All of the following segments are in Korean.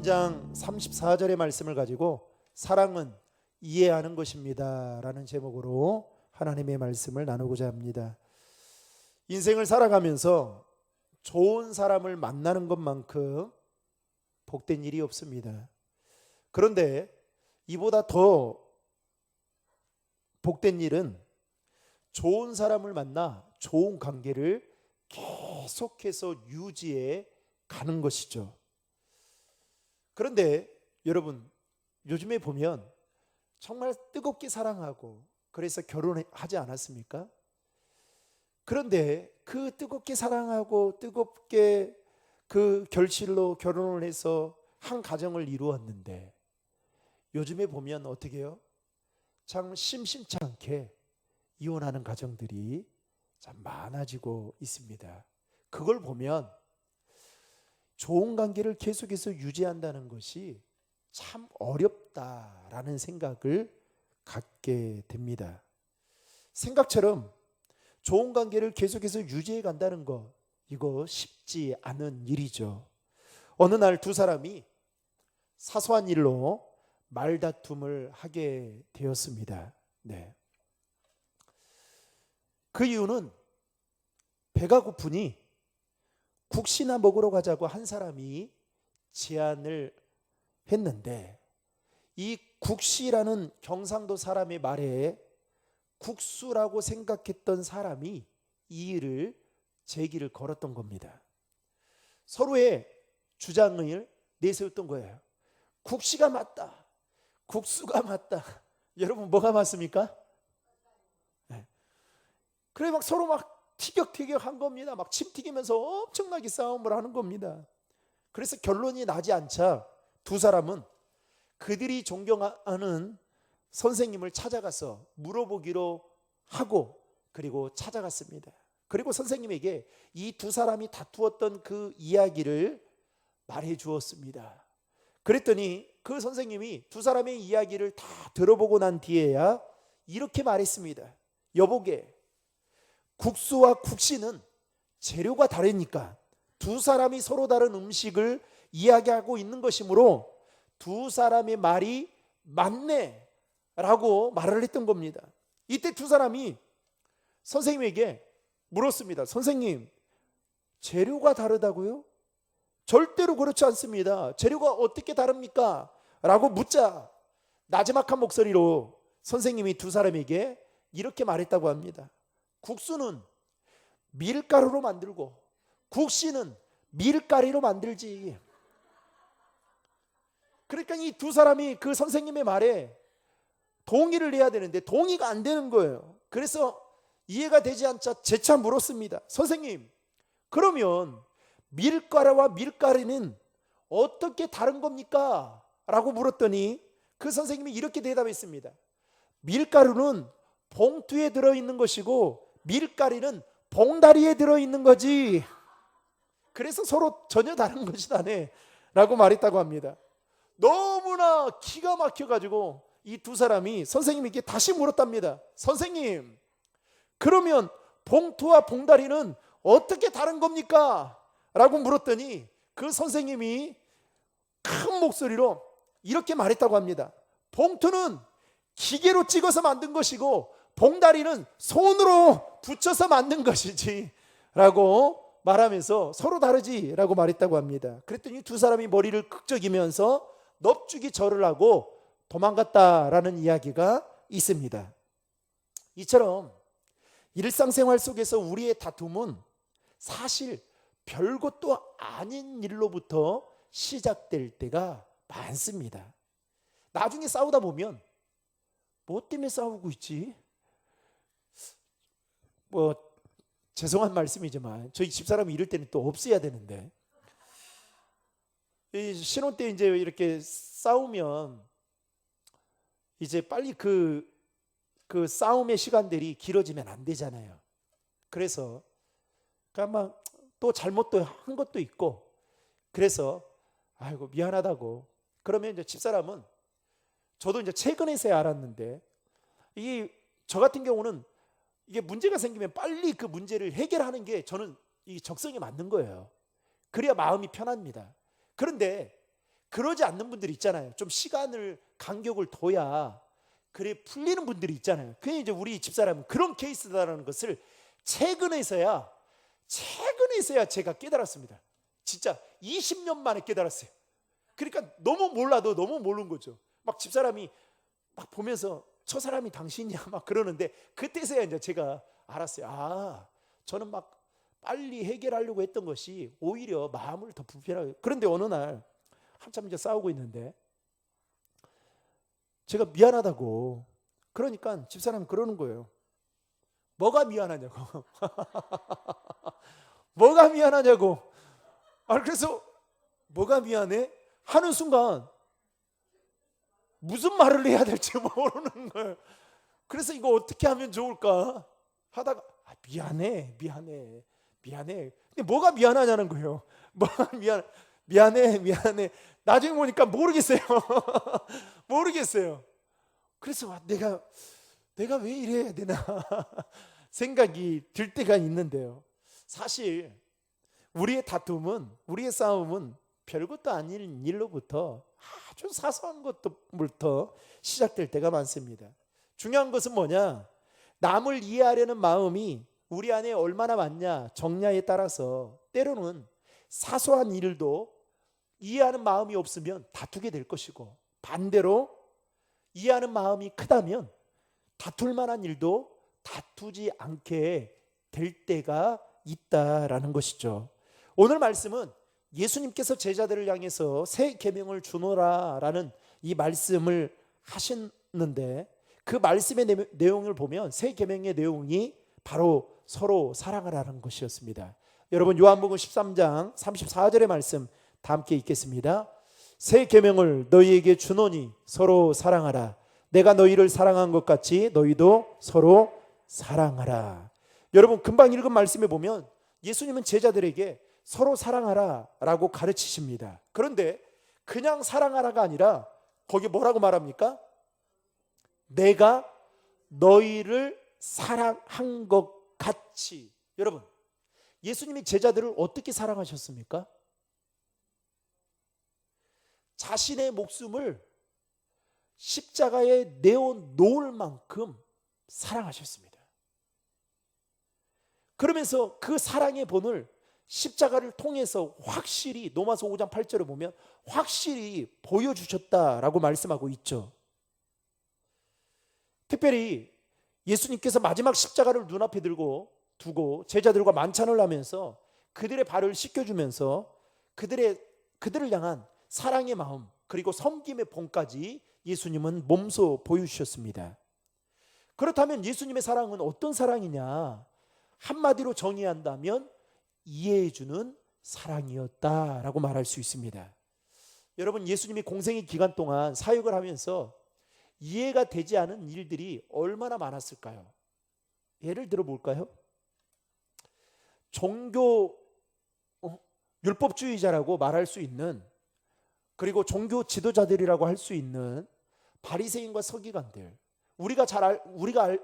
3장 34절의 말씀을 가지고 사랑은 이해하는 것입니다 라는 제목으로 하나님의 말씀을 나누고자 합니다. 인생을 살아가면서 좋은 사람을 만나는 것만큼 복된 일이 없습니다. 그런데 이보다 더 복된 일은 좋은 사람을 만나 좋은 관계를 계속해서 유지해 가는 것이죠. 그런데 여러분, 요즘에 보면 정말 뜨겁게 사랑하고 그래서 결혼하지 않았습니까? 그런데 그 뜨겁게 사랑하고 뜨겁게 그 결실로 결혼을 해서 한 가정을 이루었는데 요즘에 보면 어떻게 해요? 참 심심치 않게 이혼하는 가정들이 참 많아지고 있습니다. 그걸 보면 좋은 관계를 계속해서 유지한다는 것이 참 어렵다라는 생각을 갖게 됩니다. 생각처럼 좋은 관계를 계속해서 유지해 간다는 것, 이거 쉽지 않은 일이죠. 어느 날 두 사람이 사소한 일로 말다툼을 하게 되었습니다. 네. 그 이유는 배가 고프니 국시나 먹으러 가자고 한 사람이 제안을 했는데 이 국시라는 경상도 사람의 말에 국수라고 생각했던 사람이 이 일을 제기를 걸었던 겁니다. 서로의 주장을 내세웠던 거예요. 국시가 맞다, 국수가 맞다. 여러분 뭐가 맞습니까? 네. 그래 막 서로 막 티격태격한 겁니다. 막 침 튀기면서 엄청나게 싸움을 하는 겁니다. 그래서 결론이 나지 않자 두 사람은 그들이 존경하는 선생님을 찾아가서 물어보기로 하고 그리고 찾아갔습니다. 그리고 선생님에게 이 두 사람이 다투었던 그 이야기를 말해 주었습니다. 그랬더니 그 선생님이 두 사람의 이야기를 다 들어보고 난 뒤에야 이렇게 말했습니다. 여보게, 국수와 국시는 재료가 다르니까 두 사람이 서로 다른 음식을 이야기하고 있는 것이므로 두 사람의 말이 맞네 라고 말을 했던 겁니다. 이때 두 사람이 선생님에게 물었습니다. 선생님, 재료가 다르다고요? 절대로 그렇지 않습니다. 재료가 어떻게 다릅니까? 라고 묻자 나지막한 목소리로 선생님이 두 사람에게 이렇게 말했다고 합니다. 국수는 밀가루로 만들고 국시는 밀가리로 만들지. 그러니까 이 두 사람이 그 선생님의 말에 동의를 해야 되는데 동의가 안 되는 거예요. 그래서 이해가 되지 않자 재차 물었습니다. 선생님, 그러면 밀가루와 밀가리는 어떻게 다른 겁니까? 라고 물었더니 그 선생님이 이렇게 대답했습니다. 밀가루는 봉투에 들어있는 것이고 밀가리는 봉다리에 들어있는 거지. 그래서 서로 전혀 다른 것이다네 라고 말했다고 합니다. 너무나 기가 막혀가지고 이 두 사람이 선생님에게 다시 물었답니다. 선생님, 그러면 봉투와 봉다리는 어떻게 다른 겁니까? 라고 물었더니 그 선생님이 큰 목소리로 이렇게 말했다고 합니다. 봉투는 기계로 찍어서 만든 것이고 봉다리는 손으로 붙여서 만든 것이지 라고 말하면서 서로 다르지 라고 말했다고 합니다. 그랬더니 두 사람이 머리를 극적이면서 넙죽이 절을 하고 도망갔다라는 이야기가 있습니다. 이처럼 일상생활 속에서 우리의 다툼은 사실 별것도 아닌 일로부터 시작될 때가 많습니다. 나중에 싸우다 보면 뭐 때문에 싸우고 있지? 뭐 죄송한 말씀이지만 저희 집사람이 이럴 때는 또 없어야 되는데 이 신혼 때 이제 이렇게 싸우면 이제 빨리 그 싸움의 시간들이 길어지면 안 되잖아요. 그래서 아마 또 잘못도 한 것도 있고 그래서 아이고 미안하다고 그러면 이제 집사람은 저도 이제 최근에서야 알았는데 저 같은 경우는 이게 문제가 생기면 빨리 그 문제를 해결하는 게 저는 이 적성에 맞는 거예요. 그래야 마음이 편합니다. 그런데 그러지 않는 분들이 있잖아요. 좀 시간을 간격을 둬야 그래 풀리는 분들이 있잖아요. 그게 이제 우리 집사람은 그런 케이스다라는 것을 최근에서야 제가 깨달았습니다. 진짜 20년 만에 깨달았어요. 그러니까 너무 몰라도 너무 모르는 거죠. 막 집사람이 막 보면서 저 사람이 당신이야 막 그러는데 그때서야 이제 제가 알았어요. 아, 저는 막 빨리 해결하려고 했던 것이 오히려 마음을 더 불편하게. 그런데 어느 날 한참 이제 싸우고 있는데 제가 미안하다고, 그러니까 집사람이 그러는 거예요. 뭐가 미안하냐고. 뭐가 미안하냐고. 그래서 뭐가 미안해? 하는 순간 무슨 말을 해야 될지 모르는 거예요. 그래서 이거 어떻게 하면 좋을까 하다가 미안해. 근데 뭐가 미안하냐는 거예요. 뭐가 미안해. 나중에 보니까 모르겠어요. 모르겠어요. 그래서 내가 왜 이래야 되나 생각이 들 때가 있는데요. 사실 우리의 다툼은, 우리의 싸움은 별것도 아닌 일로부터 아주 사소한 것부터 시작될 때가 많습니다. 중요한 것은 뭐냐? 남을 이해하려는 마음이 우리 안에 얼마나 많냐 적냐에 따라서 때로는 사소한 일도 이해하는 마음이 없으면 다투게 될 것이고, 반대로 이해하는 마음이 크다면 다툴 만한 일도 다투지 않게 될 때가 있다라는 것이죠. 오늘 말씀은 예수님께서 제자들을 향해서 새 계명을 주노라라는 이 말씀을 하셨는데, 그 말씀의 내용을 보면 새 계명의 내용이 바로 서로 사랑하라는 것이었습니다. 여러분, 요한복음 13장 34절의 말씀 다 함께 읽겠습니다. 새 계명을 너희에게 주노니 서로 사랑하라. 내가 너희를 사랑한 것 같이 너희도 서로 사랑하라. 여러분, 금방 읽은 말씀에 보면 예수님은 제자들에게 서로 사랑하라 라고 가르치십니다. 그런데 그냥 사랑하라가 아니라 거기 뭐라고 말합니까? 내가 너희를 사랑한 것 같이. 여러분, 예수님이 제자들을 어떻게 사랑하셨습니까? 자신의 목숨을 십자가에 내어 놓을 만큼 사랑하셨습니다. 그러면서 그 사랑의 본을 십자가를 통해서 확실히 로마서 5장 8절을 보면 확실히 보여주셨다라고 말씀하고 있죠. 특별히 예수님께서 마지막 십자가를 눈앞에 두고 제자들과 만찬을 하면서 그들의 발을 씻겨주면서 그들을 향한 사랑의 마음, 그리고 섬김의 본까지 예수님은 몸소 보여주셨습니다. 그렇다면 예수님의 사랑은 어떤 사랑이냐? 한마디로 정의한다면 이해해주는 사랑이었다라고 말할 수 있습니다. 여러분, 예수님이 공생의 기간 동안 사역을 하면서 이해가 되지 않은 일들이 얼마나 많았을까요? 예를 들어 볼까요? 종교 율법주의자라고 말할 수 있는, 그리고 종교 지도자들이라고 할 수 있는 바리새인과 서기관들, 우리가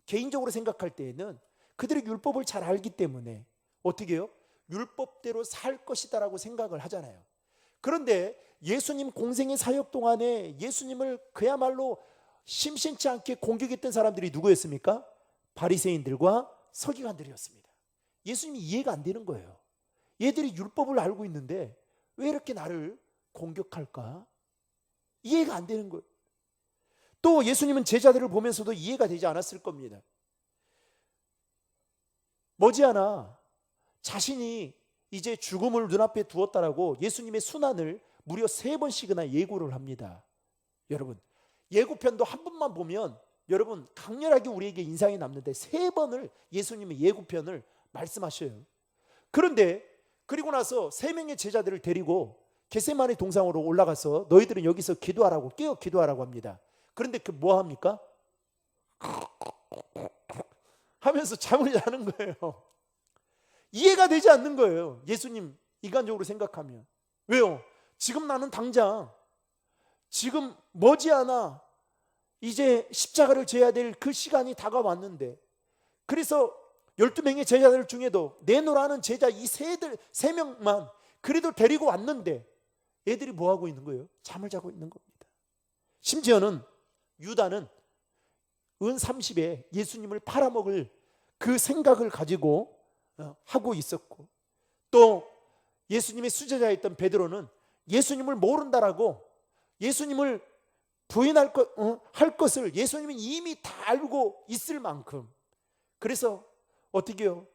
개인적으로 생각할 때에는 그들이 율법을 잘 알기 때문에 어떻게 해요? 율법대로 살 것이다라고 생각을 하잖아요. 그런데 예수님 공생의 사역 동안에 예수님을 그야말로 심심치 않게 공격했던 사람들이 누구였습니까? 바리새인들과 서기관들이었습니다. 예수님이 이해가 안 되는 거예요. 얘들이 율법을 알고 있는데 왜 이렇게 나를 공격할까? 이해가 안 되는 거예요. 또 예수님은 제자들을 보면서도 이해가 되지 않았을 겁니다. 머지않아 자신이 이제 죽음을 눈앞에 두었다라고 예수님의 순환을 무려 3번씩이나 예고를 합니다. 여러분, 예고편도 한 번만 보면 여러분 강렬하게 우리에게 인상이 남는데 3번을 예수님의 예고편을 말씀하셔요. 그런데 그리고 나서 3명의 제자들을 데리고 겟세마네 동상으로 올라가서 너희들은 여기서 기도하라고, 깨어 기도하라고 합니다. 그런데 그 뭐 합니까? 하면서 잠을 자는 거예요. 이해가 되지 않는 거예요. 예수님 인간적으로 생각하면. 왜요? 지금 나는 당장 지금 머지않아 이제 십자가를 져야 될 그 시간이 다가왔는데, 그래서 12명의 제자들 중에도 내노라는 제자 이 세 명만 그래도 데리고 왔는데 애들이 뭐 하고 있는 거예요? 잠을 자고 있는 겁니다. 심지어는 유다는 은 30에 예수님을 팔아먹을 그 생각을 가지고 하고 있었고, 또 예수님의 수제자였던 베드로는 예수님을 모른다라고 예수님을 부인할 할 것을 예수님은 이미 다 알고 있을 만큼, 그래서 어떻게 해요?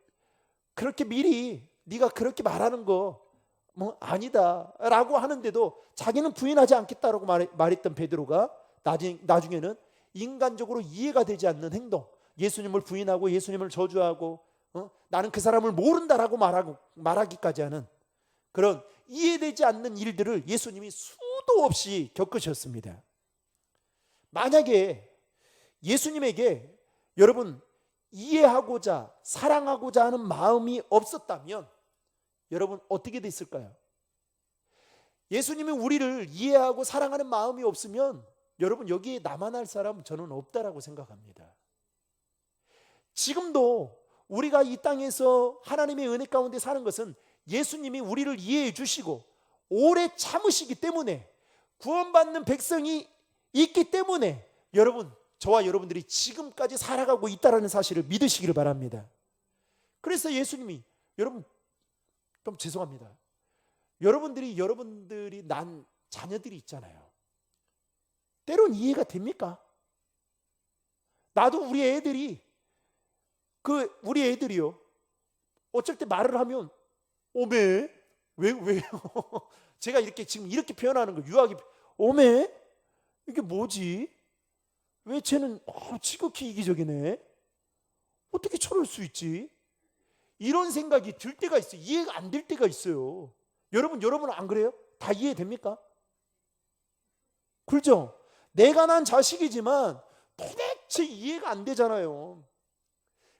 그렇게 미리 네가 그렇게 말하는 거 뭐 아니다 라고 하는데도 자기는 부인하지 않겠다라고 말했던 베드로가 나중에는 인간적으로 이해가 되지 않는 행동, 예수님을 부인하고 예수님을 저주하고 나는 그 사람을 모른다라고 말하기까지 하는 그런 이해되지 않는 일들을 예수님이 수도 없이 겪으셨습니다. 만약에 예수님에게 여러분 이해하고자 사랑하고자 하는 마음이 없었다면 여러분 어떻게 됐을까요? 예수님이 우리를 이해하고 사랑하는 마음이 없으면 여러분 여기에 남아날 사람 저는 없다라고 생각합니다. 지금도 우리가 이 땅에서 하나님의 은혜 가운데 사는 것은 예수님이 우리를 이해해 주시고 오래 참으시기 때문에, 구원받는 백성이 있기 때문에 여러분, 저와 여러분들이 지금까지 살아가고 있다는 사실을 믿으시기를 바랍니다. 그래서 예수님이, 여러분 좀 죄송합니다, 여러분들이 난 자녀들이 있잖아요. 때론 이해가 됩니까? 나도 우리 애들이요 어쩔 때 말을 하면 오메 왜요? 제가 이렇게 표현하는 거 유학이 오메 이게 뭐지? 왜 쟤는 지극히 이기적이네? 어떻게 저럴 수 있지? 이런 생각이 들 때가 있어요. 이해가 안 될 때가 있어요. 여러분 안 그래요? 다 이해됩니까? 그렇죠? 내가 난 자식이지만 도대체 이해가 안 되잖아요.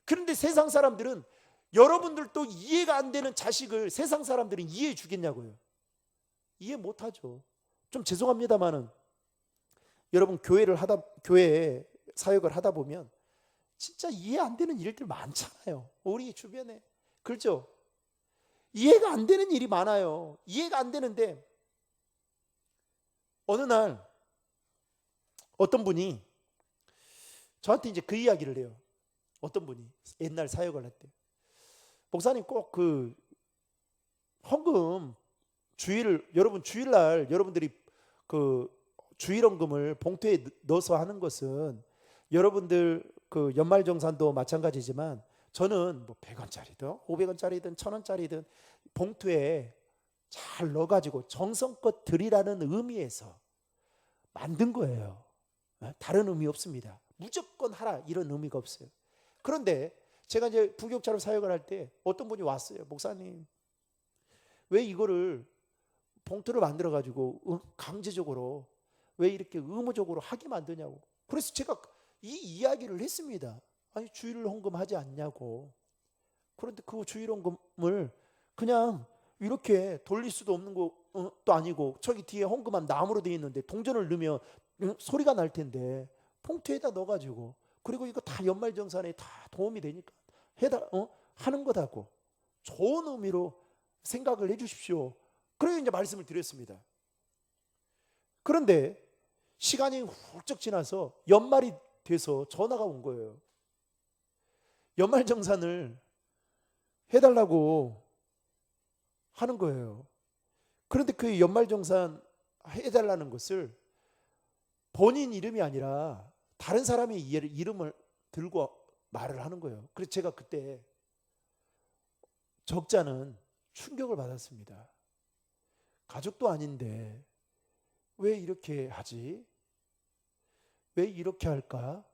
그런데 세상 사람들은 여러분들도 이해가 안 되는 자식을 세상 사람들은 이해해 주겠냐고요. 이해 못하죠. 좀 죄송합니다만은 여러분 교회 사역을 하다 보면 진짜 이해 안 되는 일들 많잖아요. 우리 주변에. 그렇죠? 이해가 안 되는 일이 많아요. 이해가 안 되는데 어느 날 어떤 분이 저한테 이제 그 이야기를 해요. 어떤 분이 옛날 사역을 할 때, 목사님 꼭 그 헌금 여러분 주일날 여러분들이 그 주일헌금을 봉투에 넣어서 하는 것은 여러분들 그 연말정산도 마찬가지지만 저는 뭐 100원짜리든 500원짜리든 1000원짜리든 봉투에 잘 넣어가지고 정성껏 드리라는 의미에서 만든 거예요. 다른 의미 없습니다. 무조건 하라 이런 의미가 없어요. 그런데 제가 이제 부교육자로 사역을 할 때 어떤 분이 왔어요. 목사님, 왜 이거를 봉투를 만들어 가지고 강제적으로 왜 이렇게 의무적으로 하게 만드냐고. 그래서 제가 이 이야기를 했습니다. 아니 주일 헌금하지 않냐고. 그런데 그 주일 헌금을 그냥 이렇게 돌릴 수도 없는 것도 아니고 저기 뒤에 헌금함 나무로 되어 있는데 동전을 넣으면 소리가 날 텐데 봉투에다 넣어가지고, 그리고 이거 다 연말정산에 다 도움이 되니까 하는 거다고 좋은 의미로 생각을 해주십시오. 그래서 이제 말씀을 드렸습니다. 그런데 시간이 훌쩍 지나서 연말이 돼서 전화가 온 거예요. 연말정산을 해달라고 하는 거예요. 그런데 그 연말정산 해달라는 것을 본인 이름이 아니라 다른 사람의 이름을 들고 말을 하는 거예요. 그래서 제가 그때 적잖은 충격을 받았습니다. 가족도 아닌데 왜 이렇게 하지? 왜 이렇게 할까?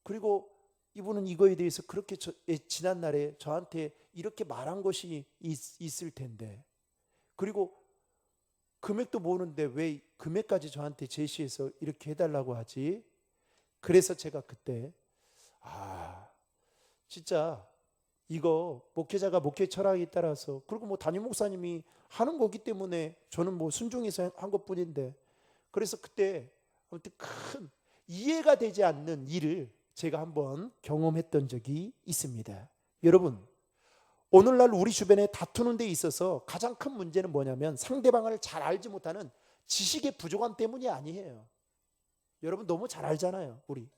그리고 이분은 이거에 대해서 그렇게 지난날에 저한테 이렇게 말한 것이 있을 텐데, 그리고 금액도 모르는데 왜 금액까지 저한테 제시해서 이렇게 해달라고 하지? 그래서 제가 그때 진짜 이거 목회자가 목회 철학에 따라서, 그리고 뭐 담임 목사님이 하는 거기 때문에 저는 뭐 순종해서 한 것뿐인데, 그래서 그때 아무튼 큰 이해가 되지 않는 일을 제가 한번 경험했던 적이 있습니다. 여러분, 오늘날 우리 주변에 다투는 데 있어서 가장 큰 문제는 뭐냐면 상대방을 잘 알지 못하는 지식의 부족함 때문이 아니에요. 여러분 너무 잘 알잖아요, 우리.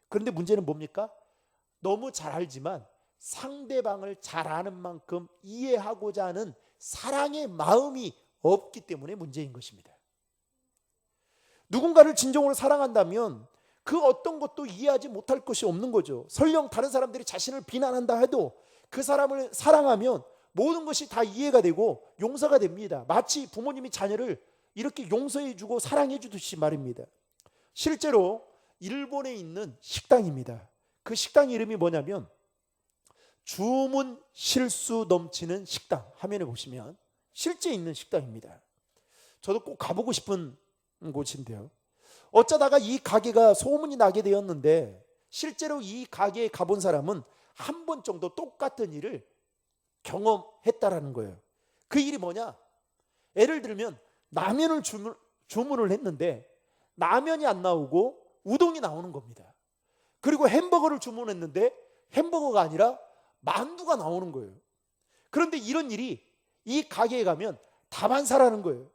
그런데 문제는 뭡니까? 너무 잘 알지만 상대방을 잘 아는 만큼 이해하고자 하는 사랑의 마음이 없기 때문에 문제인 것입니다. 누군가를 진정으로 사랑한다면 그 어떤 것도 이해하지 못할 것이 없는 거죠. 설령 다른 사람들이 자신을 비난한다 해도 그 사람을 사랑하면 모든 것이 다 이해가 되고 용서가 됩니다. 마치 부모님이 자녀를 이렇게 용서해 주고 사랑해 주듯이 말입니다. 실제로 일본에 있는 식당입니다. 그 식당 이름이 뭐냐면 주문 실수 넘치는 식당. 화면에 보시면 실제 있는 식당입니다. 저도 꼭 가보고 싶은 곳인데요. 어쩌다가 이 가게가 소문이 나게 되었는데 실제로 이 가게에 가본 사람은 한 번 정도 똑같은 일을 경험했다라는 거예요. 그 일이 뭐냐? 예를 들면 라면을 주문을 했는데 라면이 안 나오고 우동이 나오는 겁니다. 그리고 햄버거를 주문했는데 햄버거가 아니라 만두가 나오는 거예요. 그런데 이런 일이 이 가게에 가면 다반사라는 거예요.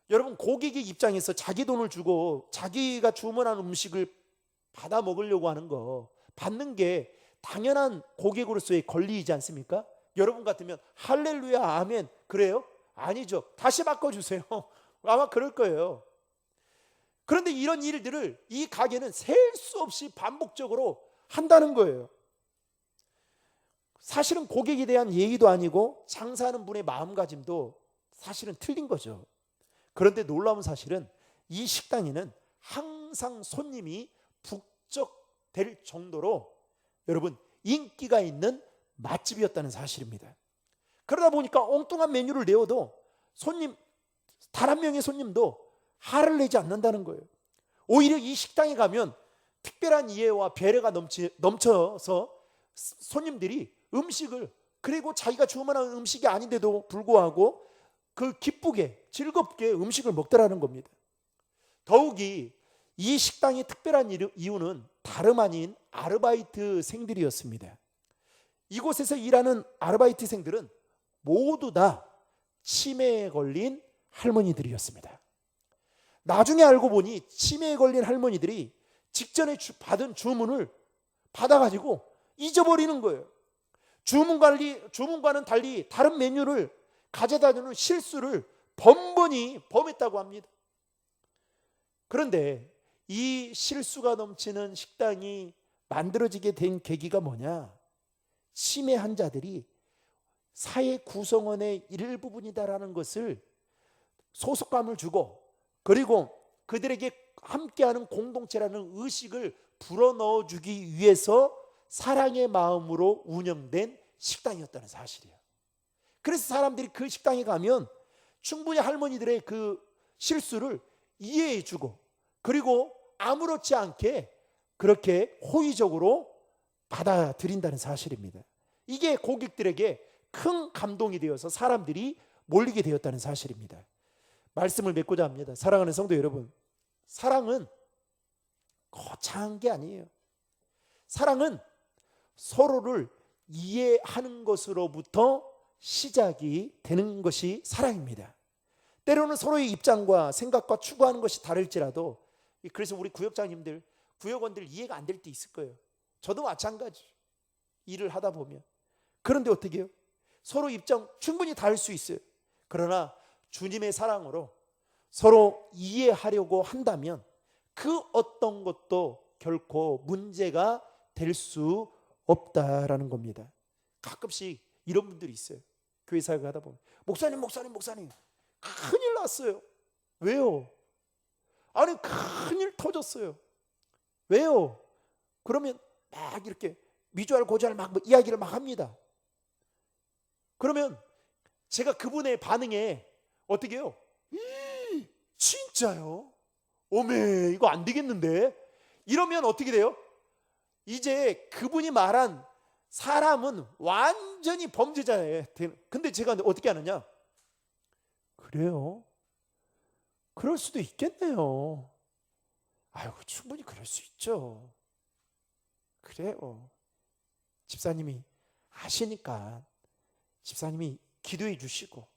여러분 고객의 입장에서 자기 돈을 주고 자기가 주문한 음식을 받아 먹으려고 하는 거 받는 게 당연한 고객으로서의 권리이지 않습니까? 여러분 같으면 할렐루야 아멘 그래요? 아니죠. 다시 바꿔주세요. 아마 그럴 거예요. 그런데 이런 일들을 이 가게는 셀 수 없이 반복적으로 한다는 거예요. 사실은 고객에 대한 예의도 아니고 장사하는 분의 마음가짐도 사실은 틀린 거죠. 그런데 놀라운 사실은 이 식당에는 항상 손님이 북적될 정도로 여러분 인기가 있는 맛집이었다는 사실입니다. 그러다 보니까 엉뚱한 메뉴를 내어도 손님 단 한 명의 손님도 화를 내지 않는다는 거예요. 오히려 이 식당에 가면 특별한 이해와 배려가 넘쳐서 손님들이 음식을 그리고 자기가 주문한 음식이 아닌데도 불구하고 그 기쁘게 즐겁게 음식을 먹더라는 겁니다. 더욱이 이 식당의 특별한 이유는 다름 아닌 아르바이트생들이었습니다. 이곳에서 일하는 아르바이트생들은 모두 다 치매에 걸린 할머니들이었습니다. 나중에 알고 보니 치매에 걸린 할머니들이 직전에 받은 주문을 받아가지고 잊어버리는 거예요. 주문과는 달리 다른 메뉴를 가져다 주는 실수를 번번이 범했다고 합니다. 그런데 이 실수가 넘치는 식당이 만들어지게 된 계기가 뭐냐? 치매 환자들이 사회 구성원의 일부분이다라는 것을 소속감을 주고 그리고 그들에게 함께하는 공동체라는 의식을 불어넣어 주기 위해서 사랑의 마음으로 운영된 식당이었다는 사실이에요. 그래서 사람들이 그 식당에 가면 충분히 할머니들의 그 실수를 이해해 주고 그리고 아무렇지 않게 그렇게 호의적으로 받아들인다는 사실입니다. 이게 고객들에게 큰 감동이 되어서 사람들이 몰리게 되었다는 사실입니다. 말씀을 맺고자 합니다. 사랑하는 성도 여러분, 사랑은 거창한 게 아니에요. 사랑은 서로를 이해하는 것으로부터 시작이 되는 것이 사랑입니다. 때로는 서로의 입장과 생각과 추구하는 것이 다를지라도 그래서 우리 구역장님들, 구역원들 이해가 안 될 때 있을 거예요. 저도 마찬가지. 일을 하다 보면. 그런데 어떻게 해요? 서로 입장 충분히 다를 수 있어요. 그러나 주님의 사랑으로 서로 이해하려고 한다면 그 어떤 것도 결코 문제가 될 수 없다라는 겁니다. 가끔씩 이런 분들이 있어요. 교회 사역을 하다 보면 목사님 큰일 났어요. 왜요? 아니 큰일 터졌어요. 왜요? 그러면 막 이렇게 미주알 고주알 막 이야기를 막 합니다. 그러면 제가 그분의 반응에 어떻게 해요? 진짜요? 오메 이거 안 되겠는데? 이러면 어떻게 돼요? 이제 그분이 말한 사람은 완전히 범죄자예요. 근데 제가 어떻게 하느냐? 그래요? 그럴 수도 있겠네요. 아이고 충분히 그럴 수 있죠. 그래요. 집사님이 아시니까 집사님이 기도해 주시고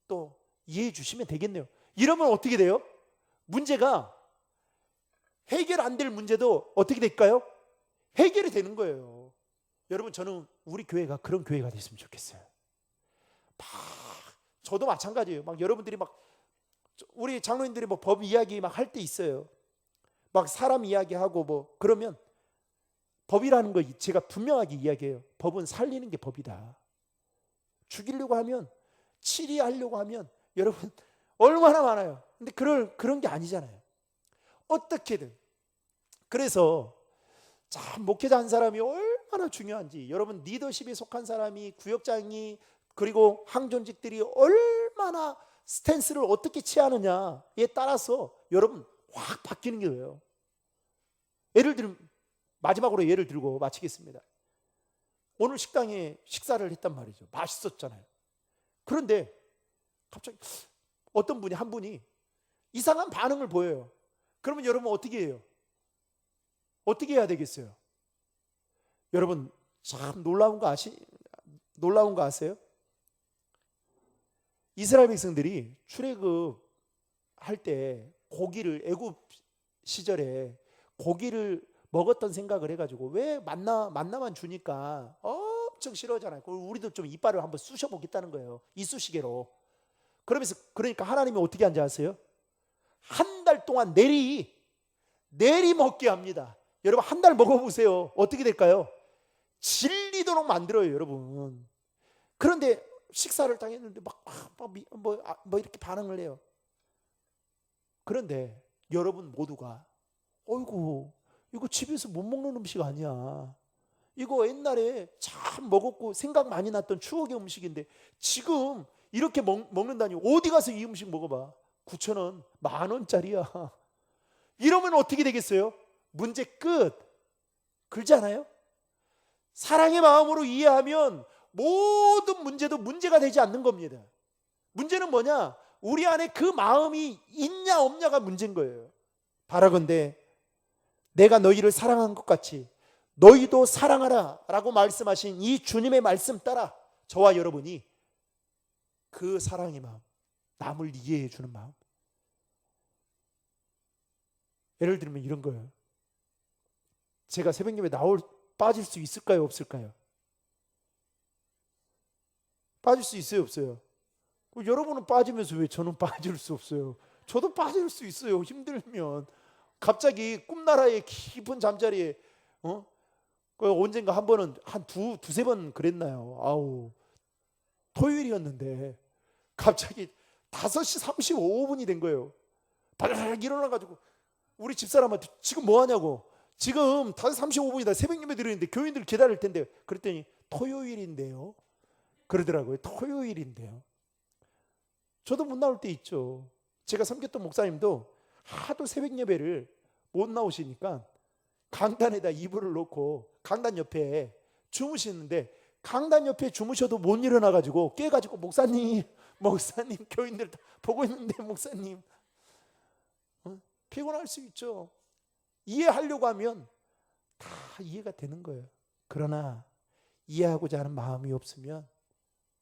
또 이해해 주시면 되겠네요. 이러면 어떻게 돼요? 문제가 해결 안 될 문제도 어떻게 될까요? 해결이 되는 거예요. 여러분, 저는 우리 교회가 그런 교회가 됐으면 좋겠어요. 막 저도 마찬가지예요. 막 여러분들이 막 우리 장로님들이 뭐 법 이야기 막 할 때 있어요. 막 사람 이야기하고 뭐 그러면 법이라는 거 제가 분명하게 이야기해요. 법은 살리는 게 법이다. 죽이려고 하면, 치리하려고 하면 여러분 얼마나 많아요. 근데 그런 게 아니잖아요. 어떻게든. 그래서 참 목회자 한 사람이 얼마나 중요한지, 여러분 리더십에 속한 사람이, 구역장이, 그리고 항존직들이 얼마나 스탠스를 어떻게 취하느냐에 따라서 여러분 확 바뀌는 거예요. 예를 들면, 마지막으로 예를 들고 마치겠습니다. 오늘 식당에 식사를 했단 말이죠. 맛있었잖아요. 그런데 갑자기 어떤 분이, 한 분이 이상한 반응을 보여요. 그러면 여러분 어떻게 해요? 어떻게 해야 되겠어요? 여러분 참 놀라운 거 아세요? 이스라엘 백성들이 출애굽 할 때 고기를, 애굽 시절에 고기를 먹었던 생각을 해가지고, 왜 만나만 주니까 엄청 싫어하잖아요. 우리도 좀 이빨을 한번 쑤셔 보겠다는 거예요. 이쑤시개로. 그러니까 하나님이 어떻게 한지 아세요? 한 달 동안 내리 먹게 합니다. 여러분 한 달 먹어보세요. 어떻게 될까요? 질리도록 만들어요, 여러분. 그런데 식사를 당했는데 뭐 이렇게 반응을 해요. 그런데 여러분 모두가 어이구, 이거 집에서 못 먹는 음식 아니야. 이거 옛날에 참 먹었고 생각 많이 났던 추억의 음식인데 지금 이렇게 먹는다니, 어디 가서 이 음식 먹어봐. 9,000원, 10,000원짜리야. 이러면 어떻게 되겠어요? 문제 끝. 그렇지 않아요? 사랑의 마음으로 이해하면 모든 문제도 문제가 되지 않는 겁니다. 문제는 뭐냐? 우리 안에 그 마음이 있냐 없냐가 문제인 거예요. 바라건대 내가 너희를 사랑한 것 같이 너희도 사랑하라 라고 말씀하신 이 주님의 말씀 따라 저와 여러분이 그 사랑의 마음, 남을 이해해 주는 마음. 예를 들면 이런 거예요. 제가 새벽예배 빠질 수 있을까요, 없을까요? 빠질 수 있어요, 없어요? 여러분은 빠지면서 왜 저는 빠질 수 없어요? 저도 빠질 수 있어요. 힘들면 갑자기 꿈나라의 깊은 잠자리에 언젠가 한 번은 한 두세 번 그랬나요? 아우, 토요일이었는데 갑자기 5시 35분이 된 거예요. 바르르 일어나가지고 우리 집사람한테 지금 뭐 하냐고. 지금 5시 35분이다. 새벽 예배 드리는데 교인들 기다릴 텐데. 그랬더니 토요일인데요. 그러더라고요. 토요일인데요. 저도 못 나올 때 있죠. 제가 섬겼던 목사님도 하도 새벽 예배를 못 나오시니까 강단에다 이불을 놓고 강단 옆에 주무시는데, 강단 옆에 주무셔도 못 일어나가지고 깨가지고 목사님 교인들 다 보고 있는데 목사님, 피곤할 수 있죠. 이해하려고 하면 다 이해가 되는 거예요. 그러나 이해하고자 하는 마음이 없으면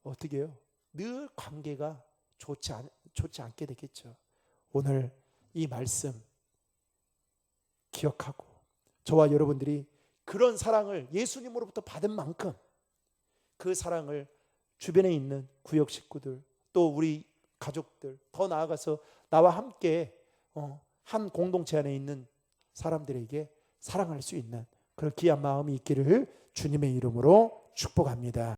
어떻게 해요? 늘 관계가 좋지 않게 되겠죠. 오늘 이 말씀 기억하고 저와 여러분들이 그런 사랑을 예수님으로부터 받은 만큼 그 사랑을 주변에 있는 구역 식구들, 또 우리 가족들, 더 나아가서 나와 함께 한 공동체 안에 있는 사람들에게 사랑할 수 있는 그런 귀한 마음이 있기를 주님의 이름으로 축복합니다.